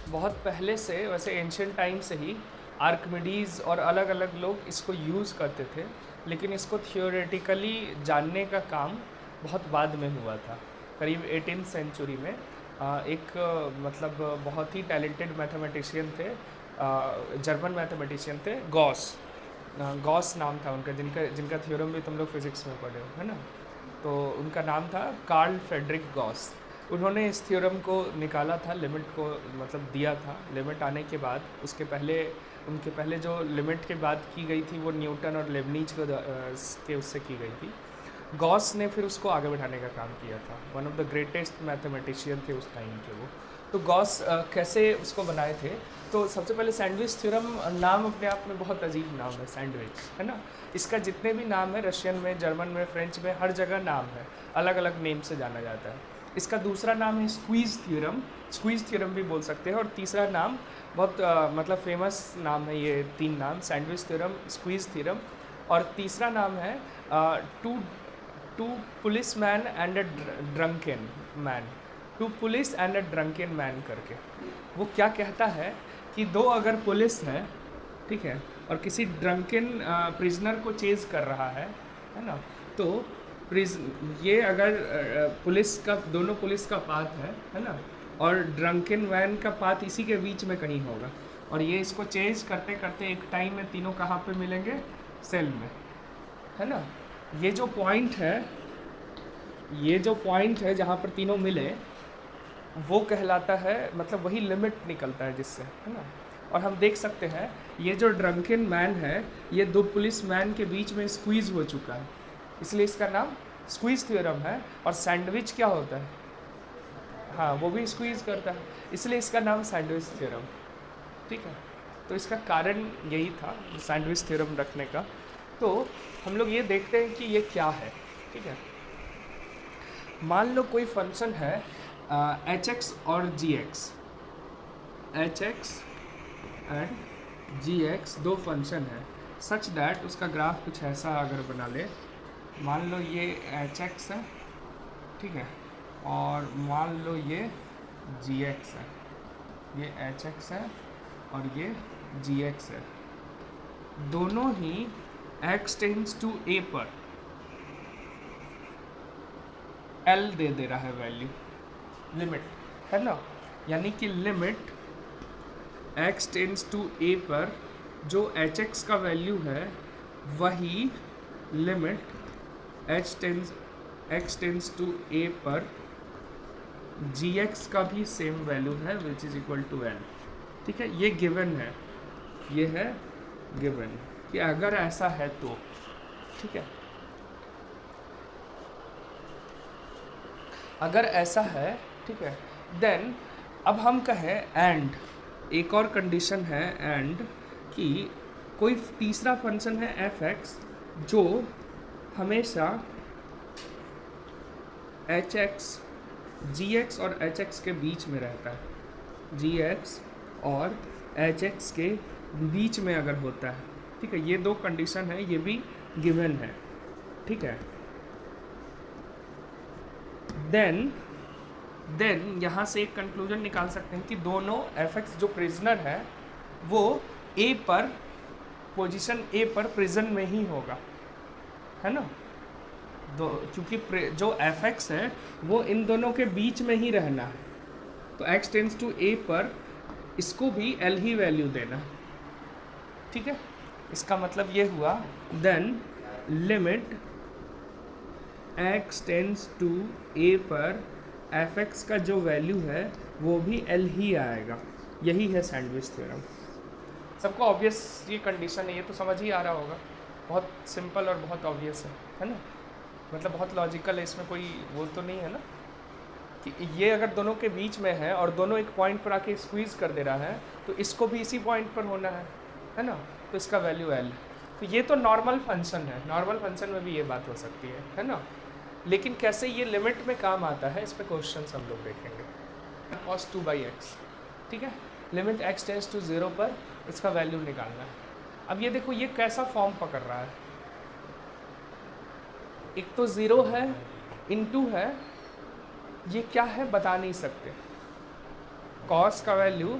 बहुत पहले से, वैसे एंशियंट टाइम से ही आर्किमिडीज़ और अलग अलग लोग इसको यूज़ करते थे, लेकिन इसको थियोरेटिकली जानने का काम बहुत बाद में हुआ था। करीब 18th सेंचुरी में एक मतलब बहुत ही टैलेंटेड मैथमेटिशियन थे, जर्मन मैथमेटिशियन थे, गॉस। गॉस नाम था उनका, जिनका जिनका थ्योरम भी तुम लोग फिज़िक्स में पढ़े हो, है ना। तो उनका नाम था कार्ल फ्रेडरिक गॉस। उन्होंने इस थ्योरम को निकाला था, लिमिट को मतलब दिया था। लिमिट आने के बाद उसके पहले, उनके पहले जो लिमिट के बाद की गई थी वो न्यूटन और लेबनीज के उससे की गई थी। गॉस ने फिर उसको आगे बढ़ाने का काम किया था। One of the greatest mathematician थे उस टाइम के वो। तो गॉस कैसे उसको बनाए थे, तो सबसे पहले सैंडविच थ्योरम, नाम अपने आप में बहुत अजीब नाम है सैंडविच, है ना। इसका जितने भी नाम है, रशियन में, जर्मन में, फ्रेंच में, हर जगह नाम है, अलग अलग नेम से जाना जाता है। इसका दूसरा नाम है स्क्वीज़ थ्योरम, स्क्वीज़ थ्योरम भी बोल सकते हैं। और तीसरा नाम बहुत मतलब फेमस नाम है, ये तीन नाम, सैंडविच थ्योरम, स्क्वीज़ थ्योरम, और तीसरा नाम है two two police man and a drunken man, two police and a drunken man करके। वो क्या कहता है कि दो अगर पुलिस है, ठीक है, और किसी ड्रंकन प्रिजनर को चेज कर रहा है ना, तो ये अगर पुलिस का, दोनों पुलिस का पाथ है ना, और ड्रंकन मैन का पाथ इसी के बीच में कहीं होगा, और ये इसको चेज करते करते एक टाइम में तीनों कहाँ पे मिलेंगे, सेल में, है ना। ये जो पॉइंट है, ये जो पॉइंट है जहाँ पर तीनों मिले, वो कहलाता है, मतलब वही लिमिट निकलता है जिससे, है ना। और हम देख सकते हैं ये जो ड्रंकन मैन है, ये दो पुलिस मैन के बीच में स्क्वीज़ हो चुका है, इसलिए इसका नाम स्क्वीज़ थ्योरम है। और सैंडविच क्या होता है, हाँ, वो भी स्क्वीज़ करता है, इसलिए इसका नाम सैंडविच थ्योरम, ठीक है। तो इसका कारण यही था सैंडविच थ्योरम रखने का। तो हम लोग ये देखते हैं कि ये क्या है, ठीक है। मान लो कोई फंक्शन है एच एक्स और G X, H X and G X दो फंक्शन है, सच दैट उसका ग्राफ कुछ ऐसा अगर बना ले, मान लो ये एच एक्स है, ठीक है, और मान लो ये जी एक्स है, ये एच एक्स है और ये जी एक्स है, दोनों ही एक्स टेंस टू ए पर एल दे रहा है वैल्यू, लिमिट, है ना। यानी कि लिमिट एक्स टेंस टू ए पर जो एच एक्स का वैल्यू है, वही लिमिट एक्स टेंस टू ए पर जी एक्स का भी सेम वैल्यू है, which is equal to L, ठीक है। ये गिवन है, ये है गिवन कि अगर ऐसा है तो, ठीक है। अगर ऐसा है, ठीक है, देन अब हम कहें एंड, एक और कंडीशन है एंड, कि कोई तीसरा फंक्शन है एफ एक्स जो हमेशा एच एक्स, जी एक्स और एच एक्स के बीच में रहता है, जी एक्स और एच एक्स के बीच में अगर होता है, ठीक है। ये दो कंडीशन है, ये भी गिवन है, ठीक है। देन यहाँ से एक कंक्लूजन निकाल सकते हैं कि दोनों एफ एक्स जो प्रिजनर है वो ए पर, पोजीशन ए पर प्रिजन में ही होगा, है ना। क्योंकि जो एफ एक्स है वो इन दोनों के बीच में ही रहना है, तो एक्स टेंस टू ए पर इसको भी एल ही वैल्यू देना, ठीक है। इसका मतलब ये हुआ, then limit x tends to ए पर एफ एक्स का जो वैल्यू है वो भी एल ही आएगा। यही है सैंडविच थ्योरम। सबको ऑब्वियस ये कंडीशन है, ये तो समझ ही आ रहा होगा, बहुत सिंपल और बहुत ऑब्वियस है ना, मतलब बहुत लॉजिकल है, इसमें कोई वो तो नहीं है ना कि ये अगर दोनों के बीच में है और दोनों एक पॉइंट पर आके स्क्वीज़ कर दे रहा है, तो इसको भी इसी पॉइंट पर होना है ना, तो इसका वैल्यू एल। तो ये तो नॉर्मल फंक्शन है, नॉर्मल फंक्शन में भी ये बात हो सकती है ना। लेकिन कैसे ये लिमिट में काम आता है, इस पर क्वेश्चन हम लोग देखेंगे। कॉस 2/x, ठीक है, लिमिट x टेंस टू 0 पर इसका वैल्यू निकालना है। अब ये देखो ये कैसा फॉर्म पकड़ रहा है, एक तो 0 है, इनटू है, ये क्या है बता नहीं सकते। कॉस का वैल्यू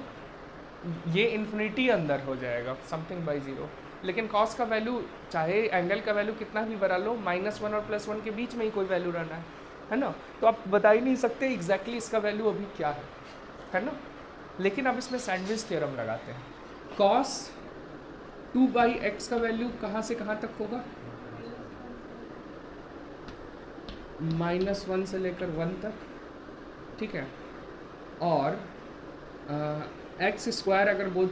ये इन्फिनिटी अंदर हो जाएगा समथिंग बाई ज़ीरो। लेकिन कॉस का वैल्यू चाहे एंगल का वैल्यू कितना भी बड़ा लो, -1 और +1 के बीच में ही कोई वैल्यू रहना है ना। तो आप बता ही नहीं सकते एग्जैक्टली इसका वैल्यू अभी क्या है ना। लेकिन अब इसमें सैंडविच थ्योरम लगाते हैं। कॉस 2/x का वैल्यू कहाँ से कहाँ तक होगा? -1 से लेकर 1 तक, ठीक है। और एक्स स्क्वायर अगर बोथ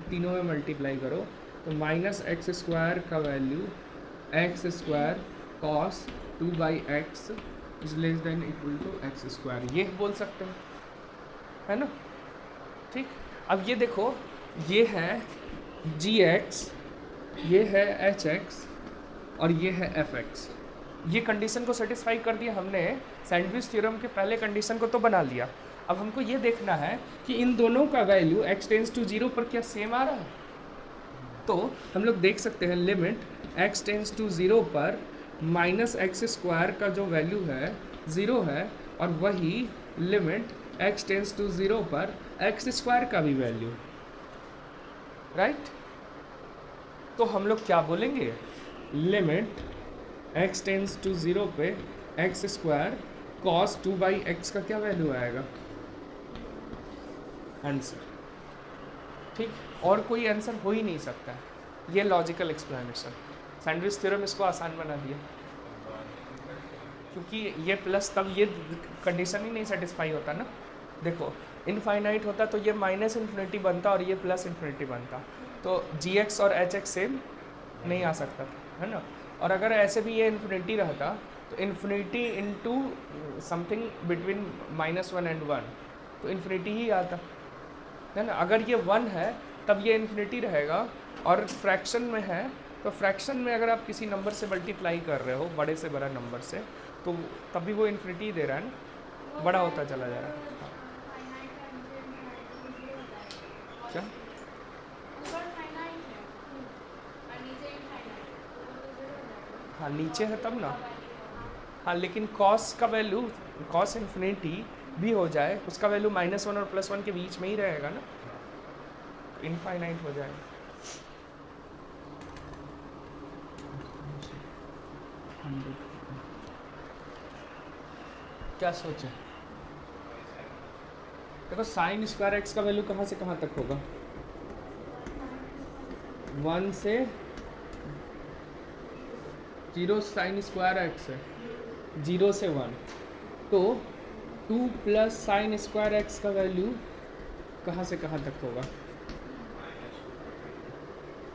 तीनों में मल्टीप्लाई करो तो -x² का value x² cos 2/x is less than equal to x², ये बोल सकते हैं, है ना। ठीक, अब ये देखो, ये है gx, ये है hx और ये है fx। ये कंडीशन को सेटिस्फाई कर दिया हमने। सैंडविच थ्योरम के पहले कंडीशन को तो बना लिया। अब हमको ये देखना है कि इन दोनों का वैल्यू x टेंस टू 0 पर क्या सेम आ रहा है। तो हम लोग देख सकते हैं लिमिट x टेंस टू 0 पर -x² का जो वैल्यू है 0 है, और वही लिमिट x टेंस टू 0 पर x² का भी वैल्यू, राइट। तो हम लोग क्या बोलेंगे, लिमिट x टेंस टू 0 पे x² cos 2/x का क्या वैल्यू आएगा, आंसर। ठीक, और कोई आंसर हो ही नहीं सकता है। ये लॉजिकल एक्सप्लेनेशन, सैंडविच थ्योरम इसको आसान बना दिया, क्योंकि ये प्लस तब ये कंडीशन ही नहीं सेटिस्फाई होता ना। देखो इनफाइनाइट होता तो ये -∞ बनता और ये +∞ बनता, तो gx और hx सेम नहीं आ सकता था, है ना। और अगर ऐसे भी ये इन्फिनिटी रहता तो infinity into something between -1 and 1, तो इन्फिनिटी ही आता, है ना। अगर ये 1 है तब ये इन्फिनिटी रहेगा, और फ्रैक्शन में है तो फ्रैक्शन में अगर आप किसी नंबर से मल्टीप्लाई कर रहे हो बड़े से बड़ा नंबर से, तो तभी वो इन्फिनिटी दे रहा है ना, बड़ा होता चला जा रहा है। क्या हाँ, नीचे है तब ना। हाँ, लेकिन कॉस का वैल्यू, कॉस इन्फिनिटी भी हो जाए, उसका वैल्यू -1 और +1 के बीच में ही रहेगा ना, इनफाइनाइट हो जाएगा। क्या सोचे, देखो sin² x का वैल्यू कहाँ से कहाँ तक होगा, 1 से 0 sin² x है, 0 से 1, तो 2 + sin² x का वैल्यू कहाँ से कहाँ तक होगा,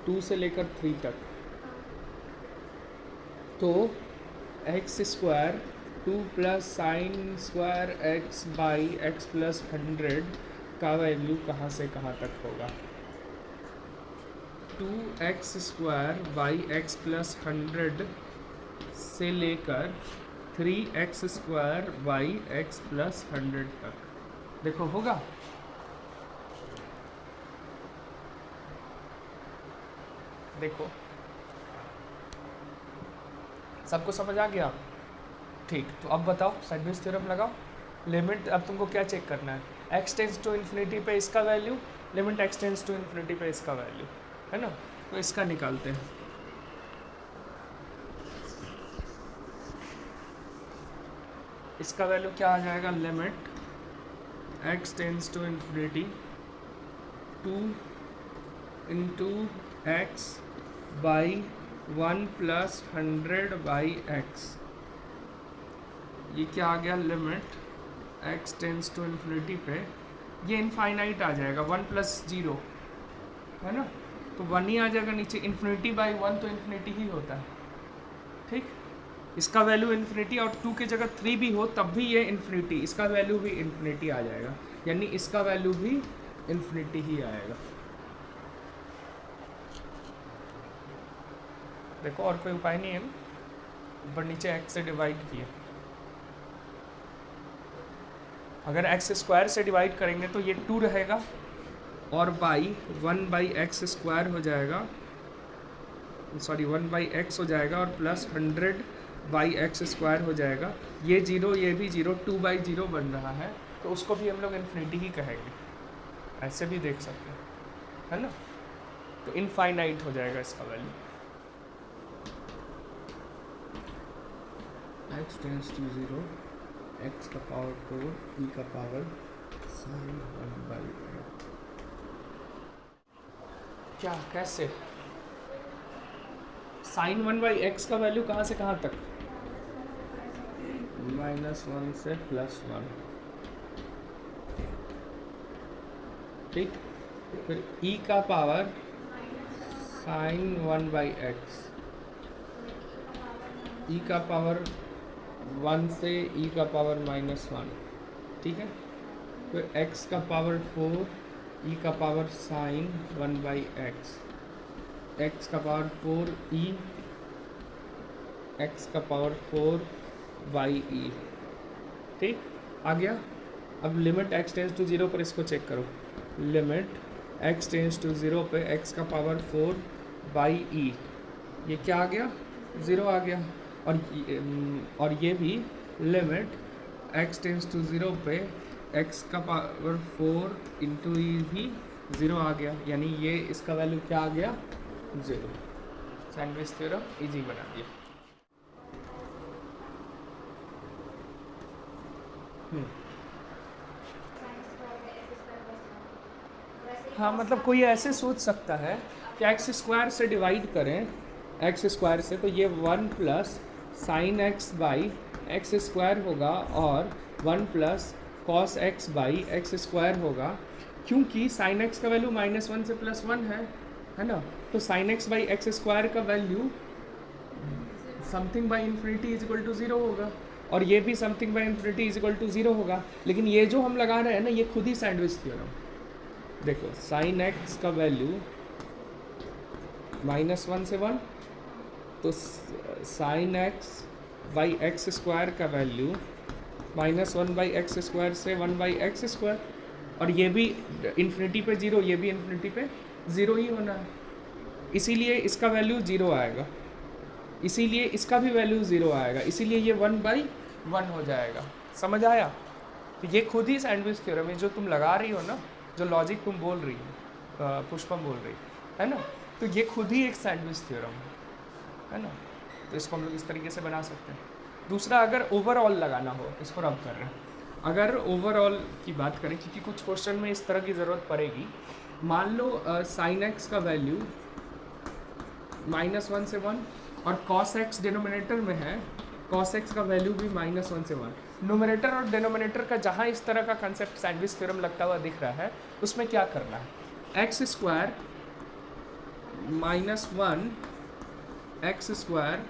2 से लेकर 3 तक। तो x² 2 + sin² x/x + 100 का वैल्यू कहाँ से कहाँ तक होगा, 2x² x + 100 से लेकर 3x² x + 100 तक। देखो होगा, देखो सबको समझ आ गया। ठीक, तो अब बताओ सैंडविच थ्योरम लगाओ। लिमिट, अब तुमको क्या चेक करना है, x टेंस टू इन्फिनिटी पे इसका value, limit x tends to infinity पे इसका वैल्यू, है ना। तो इसका निकालते हैं। इसका वैल्यू क्या आ जाएगा, limit x tends to infinity 2 × x by 1 + 100/x, ये क्या आ गया, limit x tends to infinity पे, ये इनफाइनाइट आ जाएगा, 1 + 0, है ना, तो 1 ही आ जाएगा नीचे, ∞/1 तो इन्फिनिटी ही होता है। ठीक, इसका वैल्यू इन्फिनिटी, और 2 की जगह 3 भी हो तब भी ये इन्फिनिटी, इसका वैल्यू भी इन्फिनिटी आ जाएगा, यानी इसका वैल्यू भी इन्फिनिटी ही आएगा। देखो और कोई उपाय नहीं है, ऊपर नीचे x से डिवाइड किए, अगर x² से डिवाइड करेंगे तो ये 2 रहेगा, और बाई 1/x² हो जाएगा, सॉरी 1/x हो जाएगा, और +100/x² हो जाएगा। ये 0, ये भी 0, 2/0 बन रहा है, तो उसको भी हम लोग इन्फिनिटी ही कहेंगे, ऐसे भी देख सकते हैं। है ना। तो इनफाइनाइट हो जाएगा इसका value. x tends to 0 x का पावर 4 e का पावर sin 1/8। क्या कैसे? साइन 1/x का वैल्यू कहाँ से कहाँ तक? -1 से +1। ठीक। फिर e का पावर साइन 1/x, e का पावर 1 से e का पावर -1, ठीक है। फिर x का पावर 4 e का पावर साइन 1/x, x का पावर 4 e, x का पावर 4/e। ठीक, आ गया। अब लिमिट x टेंस टू 0 पर इसको चेक करो। लिमिट x टेंस टू 0 पे x का पावर 4/e, ये क्या आ गया? 0 आ गया। और ये भी लिमिट x टेंस टू 0 पे x का पावर 4 इंटू ई भी 0 आ गया, यानी ये इसका वैल्यू क्या आ गया? 0। सैंडविच थ्योरम इजी बना दिया। हाँ, मतलब कोई ऐसे सोच सकता है कि एक्स स्क्वायर से डिवाइड करें, एक्स स्क्वायर से, तो ये 1 plus sign X by X square होगा और 1 plus cos x by X square होगा, क्योंकि साइन एक्स का वैल्यू -1 से +1 है ना। तो sine X by X square का value something by infinity is equal to 0 होगा, और ये भी something by infinity is equal to 0 होगा। लेकिन ये जो हम लगा रहे हैं ना, ये खुद ही सैंडविच थ्योरम। देखो, साइन एक्स का वैल्यू -1 से 1, तो sine X by X square का वैल्यू -1/x स्क्वायर से 1/x स्क्वायर, और ये भी इन्फिनिटी पे 0, ये भी इन्फिनिटी पे 0 ही होना है, इसीलिए इसका वैल्यू 0 आएगा, इसीलिए इसका भी वैल्यू 0 आएगा, इसीलिए ये 1/1 हो जाएगा। समझ आया? तो ये खुद ही सैंडविच थ्योरम है, जो तुम लगा रही हो ना, जो लॉजिक तुम बोल रही हो, पुष्पम बोल रही है ना, तो ये खुद ही एक सैंडविच थ्योरम है ना। तो इसको हम लोग इस तरीके से बना सकते हैं। दूसरा, अगर ओवरऑल लगाना हो, इसको रब कर रहे हैं, अगर ओवरऑल की बात करें, क्योंकि कुछ क्वेश्चन में इस तरह की ज़रूरत पड़ेगी। मान लो साइन एक्स का वैल्यू -1 से 1, और कॉस एक्स डिनोमिनेटर में है, कॉस एक्स का वैल्यू भी -1 से 1। नोमिनेटर और डिनोमिनेटर का जहाँ इस तरह का कंसेप्ट सैंडविच थ्योरम लगता हुआ दिख रहा है, उसमें क्या करना है? X square -1 x square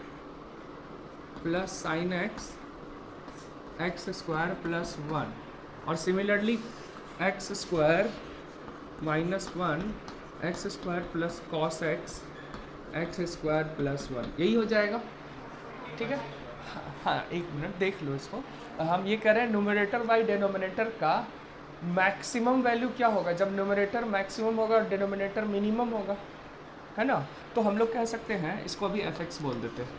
plus sine x x square plus 1, और similarly x square -1 x square plus cos x x square plus 1, यही हो जाएगा। ठीक है। हाँ, एक मिनट देख लो इसको। हम ये कह रहे हैं न्यूमरेटर बाई डिनोमिनेटर का मैक्सिमम वैल्यू क्या होगा जब न्यूमरेटर मैक्सिमम होगा और डिनोमिनेटर मिनिमम होगा, है ना। तो हम लोग कह सकते हैं, इसको अभी एफ एक्स बोल देते हैं,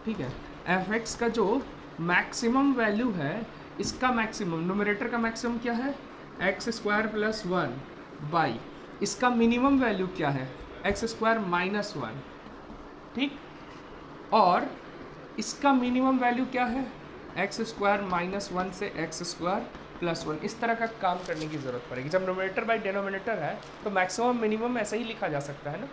ठीक है। एफ एक्स का जो मैक्सिमम वैल्यू है, इसका मैक्सिमम, न्यूमरेटर का मैक्सिमम क्या है? एक्स स्क्वायर प्लस 1 बाई, इसका मिनिमम वैल्यू क्या है? एक्स स्क्वायर -1, ठीक। और इसका मिनिमम वैल्यू क्या है? एक्स स्क्वायर -1 से एक्स स्क्वायर प्लस 1। इस तरह का काम करने की ज़रूरत पड़ेगी। जब नोमिनेटर बाई डिनोमिनेटर है, तो मैक्सिमम मिनिमम ऐसे ही लिखा जा सकता है ना।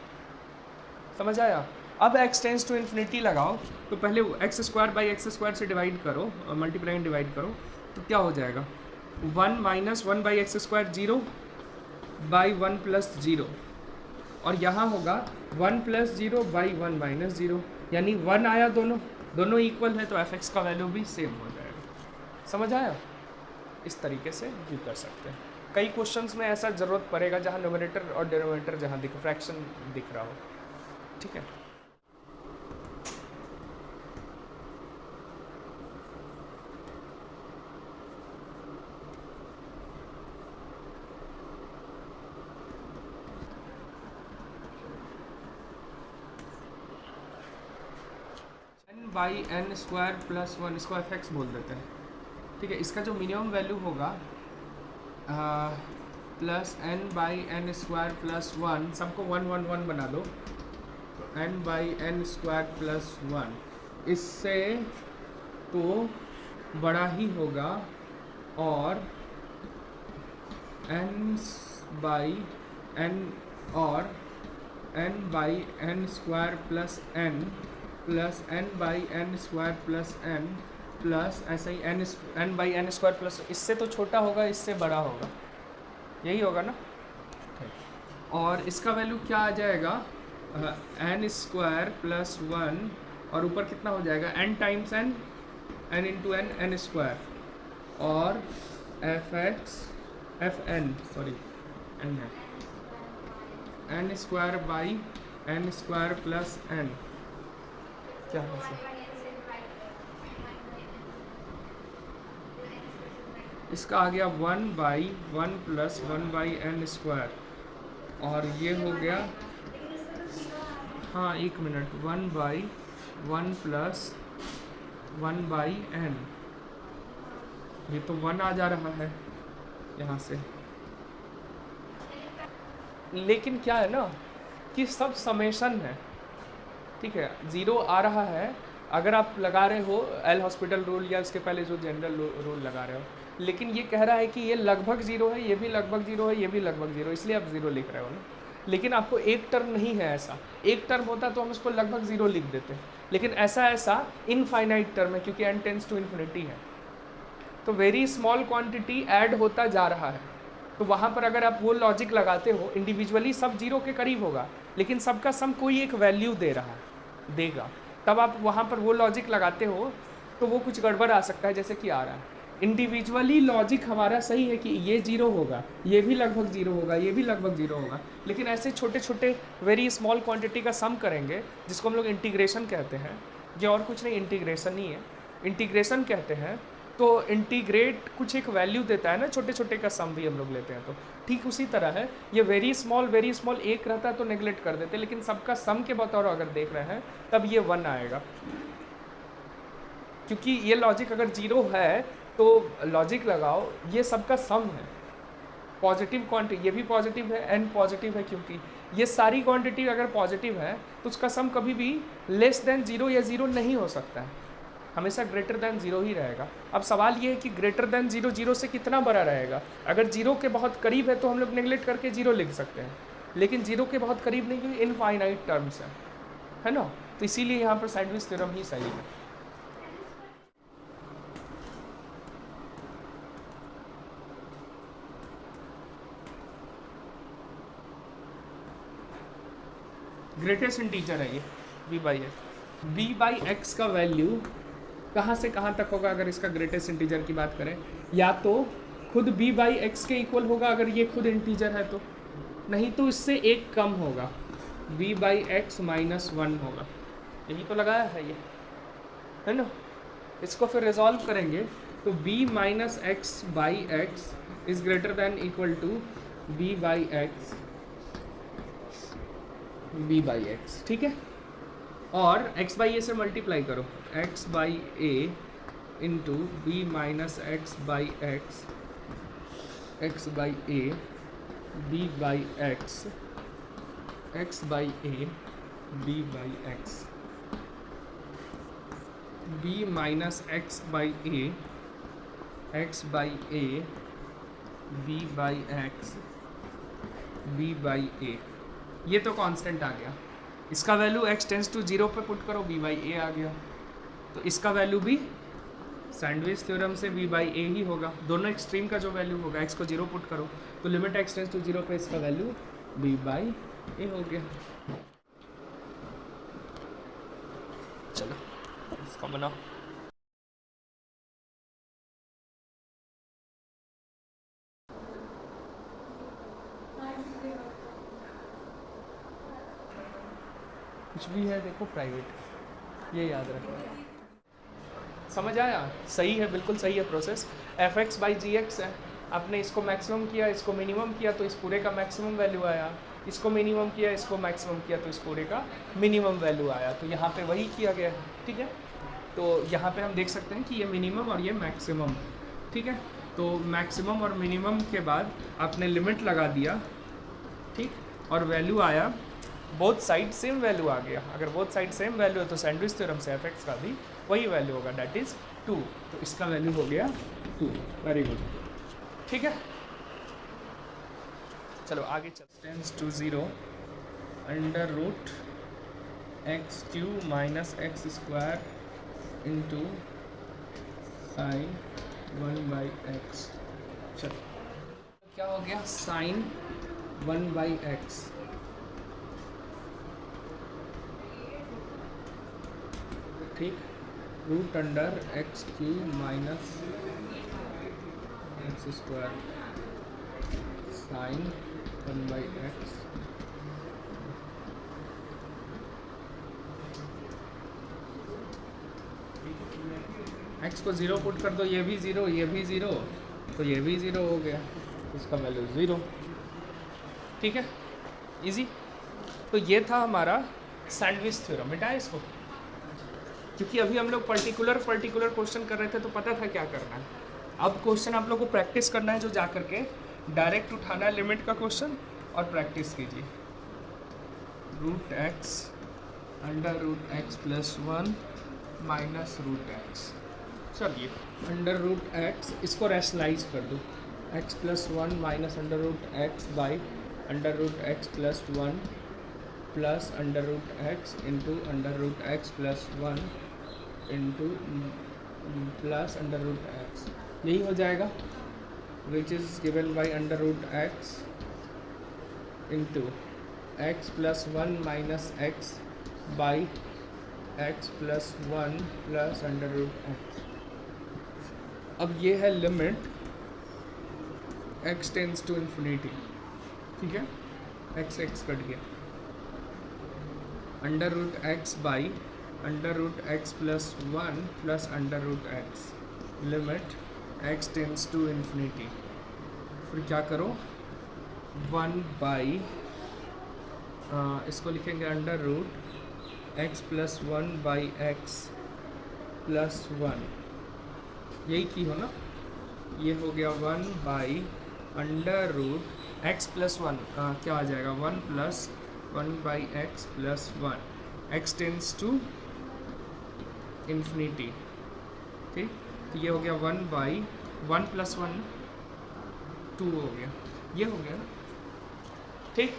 समझ आया? अब x टेंस टू इन्फिनिटी लगाओ, तो पहले x square by X square से डिवाइड करो, मल्टीप्लाई एंड डिवाइड करो, तो क्या हो जाएगा? 1 - 1 by X square 0 by 1 plus 0, और यहाँ होगा 1 प्लस 0 बाई 1 माइनस 0, यानी 1 आया, दोनों इक्वल है, तो एफ एक्स का वैल्यू भी सेम हो जाएगा। समझ आया? इस तरीके से भी कर सकते हैं। कई क्वेश्चंस में ऐसा ज़रूरत पड़ेगा जहाँ न्यूमरेटर और डिनोमिनेटर जहाँ फ्रैक्शन दिख रहा हो, ठीक है। n/n² प्लस 1, इसको एफ बोल देते हैं, ठीक है। इसका जो मिनिमम वैल्यू होगा, plus N by N square plus one, सबको वन वन वन बना दो, N by N square plus one, इससे तो बड़ा ही होगा, और एन बाई एन और N by N square plus N by N square plus N plus ऐसे ही N by N square plus, इससे तो छोटा होगा, इससे बड़ा होगा, यही होगा ना। और इसका वैल्यू क्या आ जाएगा, एन स्क्वायर प्लस वन, और ऊपर कितना हो जाएगा, n times n, n into n, n square, और एफ एन सॉरी एन है, n square by N square plus n, क्या है इसका आ गया one by one plus one by N square, और ये हो गया, हाँ एक minute, one by one plus one by n, ये तो वन आ जा रहा है यहाँ से, लेकिन क्या है ना कि सब समेशन है, ठीक है, ज़ीरो आ रहा है अगर आप लगा रहे हो एल हॉस्पिटल रूल या उसके पहले जो जनरल रूल लगा रहे हो, लेकिन ये कह रहा है कि ये लगभग ज़ीरो है, ये भी लगभग ज़ीरो है, ये भी लगभग ज़ीरो, इसलिए आप ज़ीरो लिख रहे हो ना। लेकिन आपको एक टर्म नहीं है ऐसा, एक टर्म होता तो हम उसको लगभग ज़ीरो लिख देते, लेकिन ऐसा इनफाइनाइट टर्म है क्योंकि n टेंस टू इन्फिनिटी है, तो वेरी स्मॉल क्वांटिटी ऐड होता जा रहा है, तो वहाँ पर अगर आप वो लॉजिक लगाते हो, इंडिविजुअली सब जीरो के करीब होगा, लेकिन सबका सम कोई एक वैल्यू देगा, तब आप वहाँ पर वो लॉजिक लगाते हो तो वो कुछ गड़बड़ आ सकता है, जैसे कि आ रहा है। इंडिविजुअली लॉजिक हमारा सही है कि ये जीरो होगा, ये भी लगभग जीरो होगा, ये भी लगभग जीरो होगा, लेकिन ऐसे छोटे छोटे वेरी स्मॉल क्वांटिटी का सम करेंगे जिसको हम लोग इंटीग्रेशन कहते हैं, ये और कुछ नहीं इंटीग्रेशन ही है, इंटीग्रेशन कहते हैं। तो इंटीग्रेट कुछ एक वैल्यू देता है ना, छोटे छोटे का सम भी हम लोग लेते हैं, तो ठीक उसी तरह है, ये वेरी स्मॉल एक रहता है तो नेगलेक्ट कर देते, लेकिन सबका सम के बतौर अगर देख रहे हैं तब ये वन आएगा, क्योंकि ये लॉजिक अगर जीरो है तो लॉजिक लगाओ, ये सबका सम है, पॉजिटिव क्वांटिटी, ये भी पॉजिटिव है, एन पॉजिटिव है, क्योंकि ये सारी क्वांटिटी अगर पॉजिटिव है तो उसका सम कभी भी लेस देन जीरो या ज़ीरो नहीं हो सकता है, हमेशा ग्रेटर देन जीरो ही रहेगा। अब सवाल ये है कि ग्रेटर देन जीरो जीरो से कितना बड़ा रहेगा, अगर जीरो के बहुत करीब है तो हम लोग नेगलेक्ट करके जीरो लिख सकते हैं, लेकिन जीरो के बहुत करीब नहीं, क्योंकि इनफाइनाइट टर्म्स है ना, तो इसीलिए यहाँ पर सैंडविच थ्योरम ही सही है। ग्रेटेस्ट इंटीजर है ये b बाई एक्स का वैल्यू कहाँ से कहाँ तक होगा अगर इसका ग्रेटेस्ट इंटीजर की बात करें, या तो खुद b बाई एक्स के इक्वल होगा अगर ये खुद इंटीजर है तो, नहीं तो इससे एक कम होगा, b by x minus one होगा, यही तो लगाया है ये, है ना। इसको फिर रिजॉल्व करेंगे तो b minus x by x is greater than equal to b by x ठीक है, और x बाई ए से मल्टीप्लाई करो, x by A into B minus x by X, X by A B by X, X by A B by X, B minus x by A, X by A B by X, B by A, ये तो constant आ गया, इसका value x tends to zero पे put करो, b by A आ गया, तो इसका वैल्यू भी सैंडविच थ्योरम से b बाई ए ही होगा, दोनों एक्सट्रीम का जो वैल्यू होगा x को जीरो पुट करो तो limit x tends to zero पे इसका वैल्यू b बाई ए हो गया। चलो इसका बनाओ, कुछ भी है देखो प्राइवेट, ये याद रखना, समझ आया, सही है, बिल्कुल सही है process. F x by g x है, आपने इसको मैक्सिमम किया, इसको मिनिमम किया तो इस पूरे का मैक्सिमम वैल्यू आया, इसको मिनिमम किया, इसको मैक्सिमम किया तो इस पूरे का मिनिमम वैल्यू आया, तो यहाँ पे वही किया गया है, ठीक है। तो यहाँ पे हम देख सकते हैं कि ये मिनिमम और ये मैक्सिमम, ठीक है। तो मैक्सिमम और मिनिमम के बाद आपने लिमिट लगा दिया, ठीक, और वैल्यू आया, बोथ साइड सेम वैल्यू आ गया। अगर बोथ साइड सेम वैल्यू है तो सैंडविच थ्योरम से एफ एक्स का भी वही वैल्यू होगा, दैट इज़ 2। तो इसका वैल्यू हो गया 2। वेरी गुड, ठीक है। चलो आगे चलते हैं। Tends to 0 under root x cube minus x square into sine 1/x। चलो क्या हो गया, साइन 1/x, ठीक, root under x cube minus x square sine 1/x x को 0 पुट कर दो, ये भी 0, ये भी 0, तो ये भी 0 हो गया, इसका वैल्यू 0, ठीक है, इजी। तो ये था हमारा सैंडविच थ्योरम। मिटाए इसको, क्योंकि अभी हम लोग पर्टिकुलर क्वेश्चन कर रहे थे तो पता था क्या करना है। अब क्वेश्चन आप लोग को प्रैक्टिस करना है, जो जा करके डायरेक्ट उठाना है लिमिट का क्वेश्चन और प्रैक्टिस कीजिए। Root x under root x plus 1 minus root x. चलिए अंडर रूट एक्स, इसको रैशनलाइज कर दो, x plus 1 minus under root x by under root x plus 1 plus under root x into under root x plus 1 into plus under root x, यही हो जाएगा, which is given by under root x into x plus 1 minus x by x plus 1 plus under root x. अब ये है limit x tends to infinity, ठीक है, x cut गया, under root x by under root x plus 1 plus under root x, limit x tends to infinity. फिर क्या करो, 1 by इसको लिखेंगे under root x plus 1 by x plus 1, यही की हो ना, ये हो गया 1 by under root x plus 1, क्या आ जाएगा 1 plus 1 by x plus 1, x tends to infinity, ठीक। तो ये हो गया 1 बाई 1 प्लस 1 2 हो गया, ये हो गया ना, ठीक।